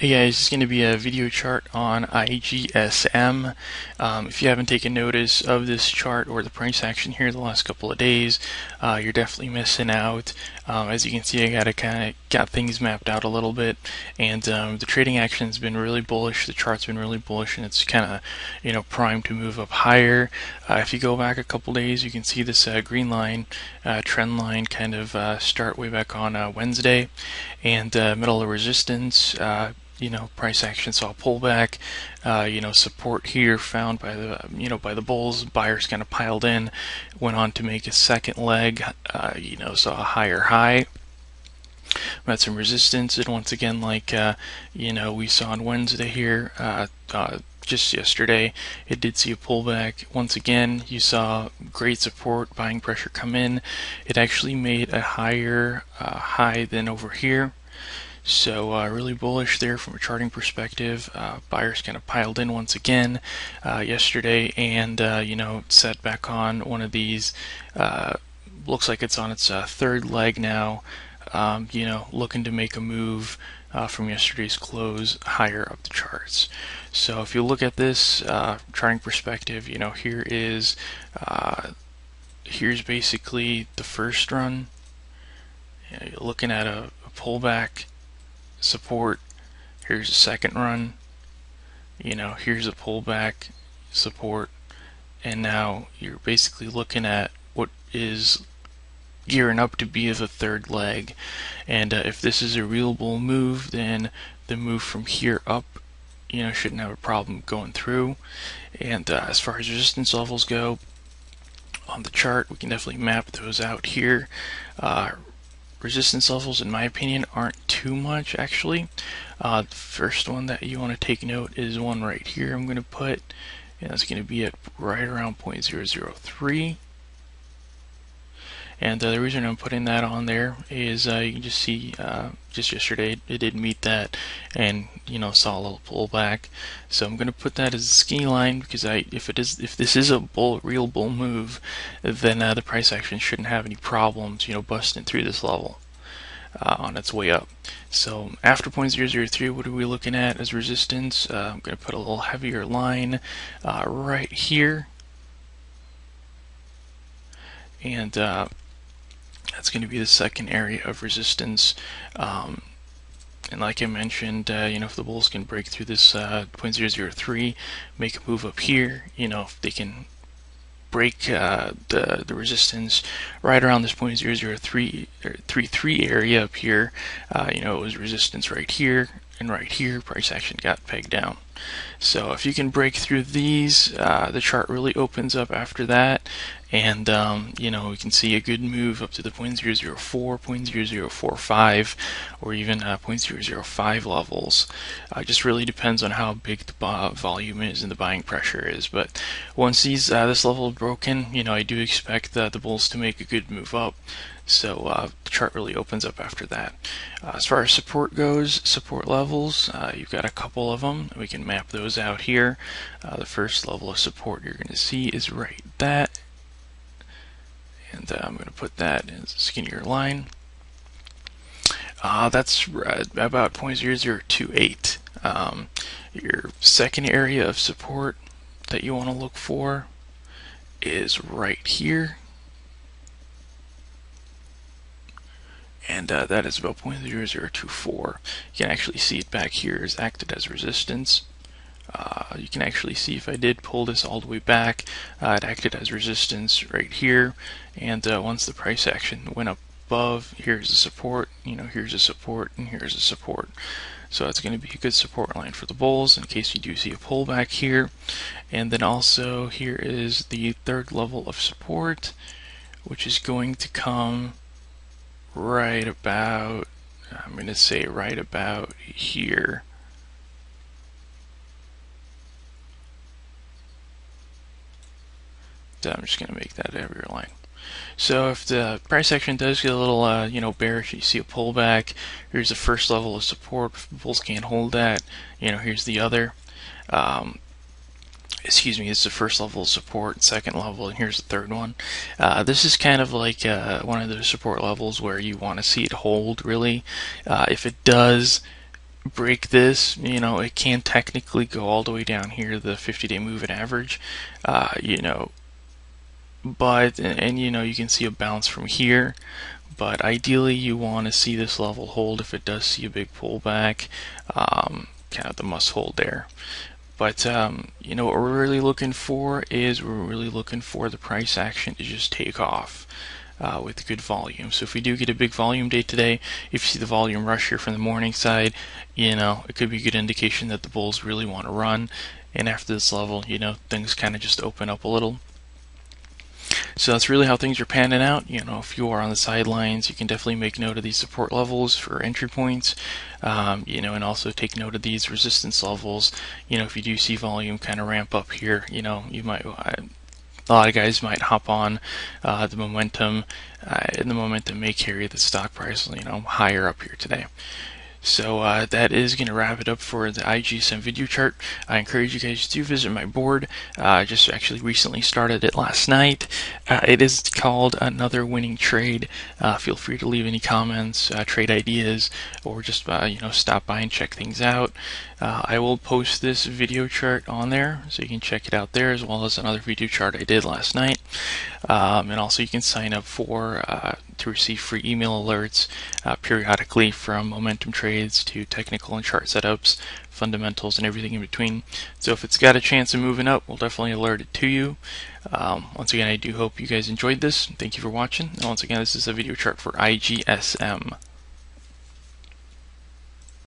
Hey guys, this is going to be a video chart on IGSM. If you haven't taken notice of this chart or the price action here the last couple of days, you're definitely missing out. As you can see, I got things mapped out a little bit, and the trading action has been really bullish. The chart's been really bullish, and it's kind of primed to move up higher. If you go back a couple days, you can see this green line, trend line, kind of start way back on Wednesday, and middle of resistance. Price action saw a pullback. Support here found by the bulls. Buyers kind of piled in, went on to make a second leg. Saw a higher high. Met some resistance, and once again, we saw on Wednesday here, just yesterday, it did see a pullback. Once again, you saw great support, buying pressure come in. It actually made a higher high than over here. So really bullish there from a charting perspective. Buyers kind of piled in once again yesterday, and set back on one of these. Looks like it's on its third leg now. Looking to make a move from yesterday's close higher up the charts. So if you look at this charting perspective, here's basically the first run. You're looking at a pullback. Support. Here's a second run. Here's a pullback, support, and now you're basically looking at what is gearing up to be the third leg. And if this is a real bull move, then the move from here up, shouldn't have a problem going through. And as far as resistance levels go on the chart, we can definitely map those out here. Resistance levels, in my opinion, aren't too much actually. The first one that you want to take note is one right here. I'm going to put, and that's going to be at right around 0.003. And the reason I'm putting that on there is you can just see just yesterday it did meet that, and saw a little pullback. So I'm going to put that as a skinny line, because if this is a real bull move, then the price action shouldn't have any problems busting through this level on its way up. So after 0.003, what are we looking at as resistance? I'm going to put a little heavier line right here, and that's going to be the second area of resistance. And like I mentioned, if the bulls can break through this 0.003, make a move up here, if they can break the resistance right around this 0.033 area up here, it was resistance right here and right here, price action got pegged down. So if you can break through these, the chart really opens up after that, and we can see a good move up to the 0.004, 0.0045, or even 0.005 levels. Just really depends on how big the volume is and the buying pressure is. But once this level is broken, I do expect the bulls to make a good move up. So the chart really opens up after that. As far as support goes, support levels, you've got a couple of them. We can map those out here. The first level of support you're going to see is right that. And I'm going to put that as a skinnier line. That's about 0.0028. Your second area of support that you want to look for is right here. And that is about 0.0024. You can actually see it back here is acted as resistance. You can actually see if I did pull this all the way back, it acted as resistance right here. And once the price action went up above, here's a support, here's a support, and here's a support. So that's going to be a good support line for the bulls in case you do see a pullback here. And then also here is the third level of support, which is going to come right about, I'm going to say right about here. So I'm just going to make that a heavier line. So if the price action does get a little, bearish, you see a pullback, here's the first level of support. If the bulls can't hold that, here's the other. Excuse me, it's the first level of support, second level, and here's the third one. This is kind of like one of those support levels where you want to see it hold, really. If it does, break this, it can technically go all the way down here, the 50-day moving average, but, and you can see a bounce from here, but ideally you want to see this level hold if it does see a big pullback, kind of the must hold there. But what we're really looking for is the price action to just take off with good volume. So if we do get a big volume day today, if you see the volume rush here from the morning side, it could be a good indication that the bulls really want to run. And after this level, things kind of just open up a little. So that's really how things are panning out. If you are on the sidelines, you can definitely make note of these support levels for entry points, and also take note of these resistance levels. If you do see volume kind of ramp up here, you might, a lot of guys might hop on the momentum, and the momentum may carry the stock price, higher up here today. So that is going to wrap it up for the IGSM video chart. I encourage you guys to visit my board. I just actually recently started it last night. It is called Another Winning Trade. Feel free to leave any comments, trade ideas, or just stop by and check things out. I will post this video chart on there, so you can check it out there, as well as another video chart I did last night. And also you can sign up to receive free email alerts periodically, from momentum trades to technical and chart setups, fundamentals, and everything in between. So if it's got a chance of moving up, we'll definitely alert it to you. Once again, I do hope you guys enjoyed this. Thank you for watching. And once again, this is a video chart for IGSM.